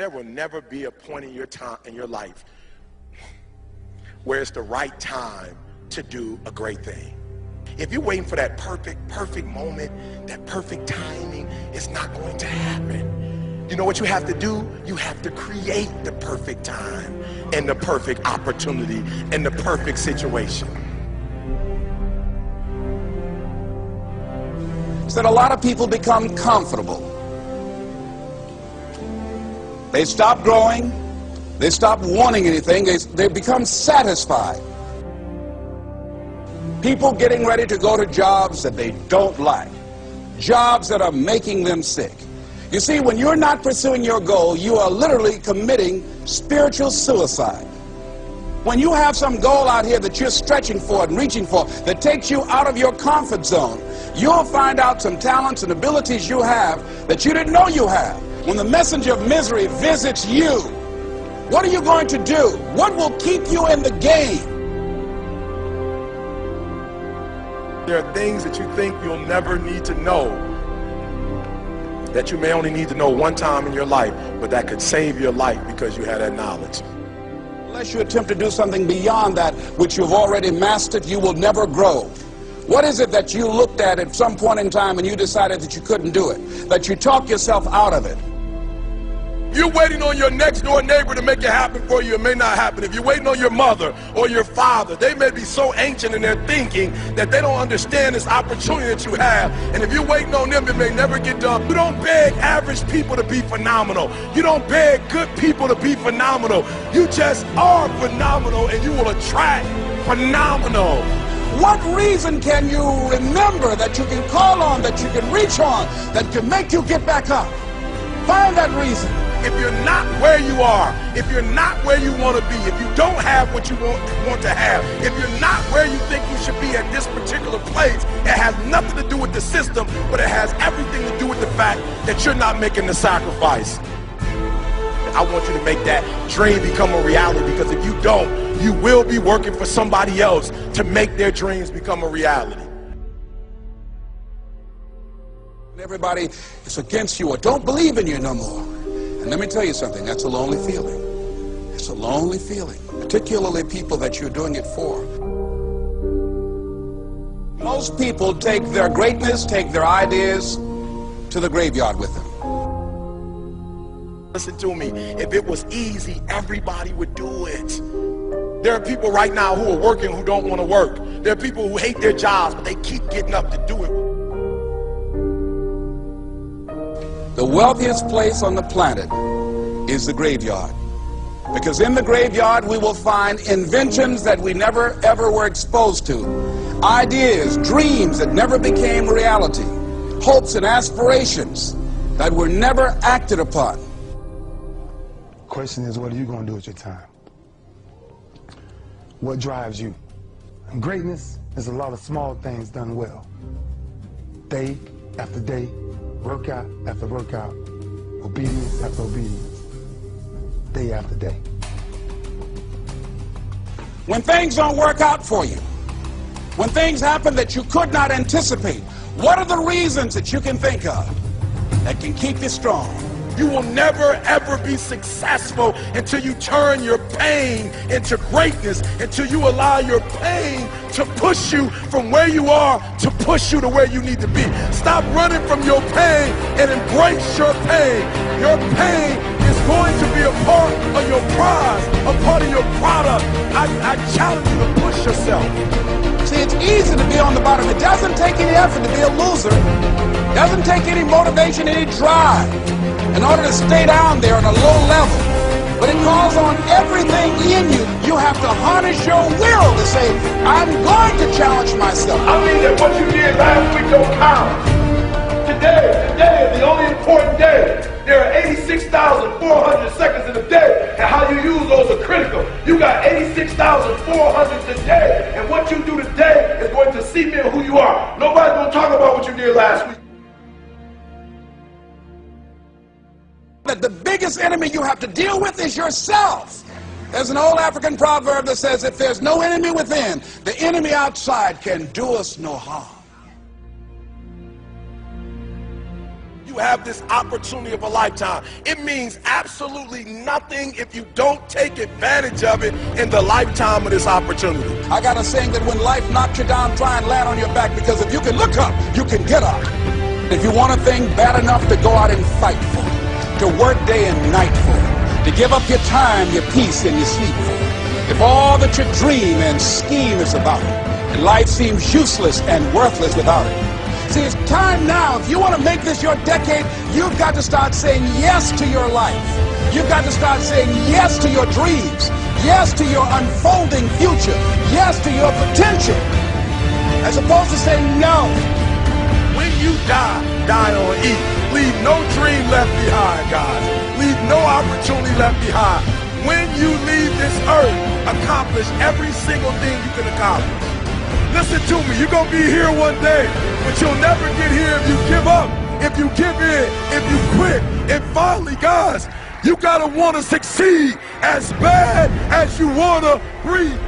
There will never be a point in your life where it's the right time to do a great thing. If you're waiting for that perfect moment, that perfect timing, it's not going to happen. You know what you have to do? You have to create the perfect time and the perfect opportunity and the perfect situation. So that a lot of people become comfortable. They stop growing. They stop wanting anything. They become satisfied. People getting ready to go to jobs that they don't like. Jobs that are making them sick. You see, when you're not pursuing your goal, you are literally committing spiritual suicide. When you have some goal out here that you're stretching for and reaching for that takes you out of your comfort zone, you'll find out some talents and abilities you have that you didn't know you have. When the messenger of misery visits you, what are you going to do? What will keep you in the game? There are things that you think you'll never need to know, that you may only need to know one time in your life, but that could save your life because you had that knowledge. Unless you attempt to do something beyond that which you've already mastered, you will never grow. What is it that you looked at some point in time and you decided that you couldn't do it, that you talked yourself out of it? If you're waiting on your next door neighbor to make it happen for you, it may not happen. If you're waiting on your mother or your father, they may be so ancient in their thinking that they don't understand this opportunity that you have. And if you're waiting on them, it may never get done. You don't beg average people to be phenomenal. You don't beg good people to be phenomenal. You just are phenomenal, and you will attract phenomenal. What reason can you remember that you can call on, that you can reach on, that can make you get back up? Find that reason. If you're not where you are, if you're not where you want to be, if you don't have what you want to have, if you're not where you think you should be at this particular place, it has nothing to do with the system, but it has everything to do with the fact that you're not making the sacrifice. I want you to make that dream become a reality, because if you don't, you will be working for somebody else to make their dreams become a reality. Everybody is against you or don't believe in you no more. And let me tell you something, that's a lonely feeling. It's a lonely feeling, particularly people that you're doing it for. Most people take their greatness, take their ideas to the graveyard with them. Listen to me, if it was easy, everybody would do it. There are people right now who are working who don't want to work. There are people who hate their jobs, but they keep getting up to do it. The wealthiest place on the planet is the graveyard. Because in the graveyard we will find inventions that we never ever were exposed to. Ideas, dreams that never became reality. Hopes and aspirations that were never acted upon. The question is, what are you going to do with your time? What drives you? And greatness is a lot of small things done well. Day after day, workout after workout, obedience after obedience, day after day. When things don't work out for you, when things happen that you could not anticipate, what are the reasons that you can think of that can keep you strong? You will never ever be successful until you turn your pain into greatness, until you allow your pain to push you from where you are to push you to where you need to be. Stop running from your pain and embrace your pain. Your pain is going to be a part of your prize, a part of your product. I challenge you to push yourself. See, it's easy to be on the bottom. It doesn't take any effort to be a loser. It doesn't take any motivation, any drive in order to stay down there at a low level. But it calls on everything in you. You have to harness your will to say, I'm going to challenge myself. I mean that what you did last week don't count. Today is the only important day. There are 86,400 seconds in a day, and how you use those are critical. You got 86,400 today, and what you do today is going to cement who you are. Nobody's going to talk about what you did last week. That the biggest enemy you have to deal with is yourself. There's an old African proverb that says, if there's no enemy within, the enemy outside can do us no harm. You have this opportunity of a lifetime. It means absolutely nothing if you don't take advantage of it in the lifetime of this opportunity. I got a saying that when life knocks you down, try and land on your back, because if you can look up, you can get up. If you want a thing bad enough to go out and fight for it, to work day and night for it, to give up your time, your peace, and your sleep for it, if all that you dream and scheme is about it, and life seems useless and worthless without it. See, it's time now. If you want to make this your decade, you've got to start saying yes to your life. You've got to start saying yes to your dreams, yes to your unfolding future, yes to your potential, as opposed to saying no. When you die, die on E. Leave no dream left behind, guys. Leave no opportunity left behind. When you leave this earth, accomplish every single thing you can accomplish. Listen to me, you're going to be here one day, but you'll never get here if you give up, if you give in, if you quit. And finally, guys, you got to want to succeed as bad as you want to breathe.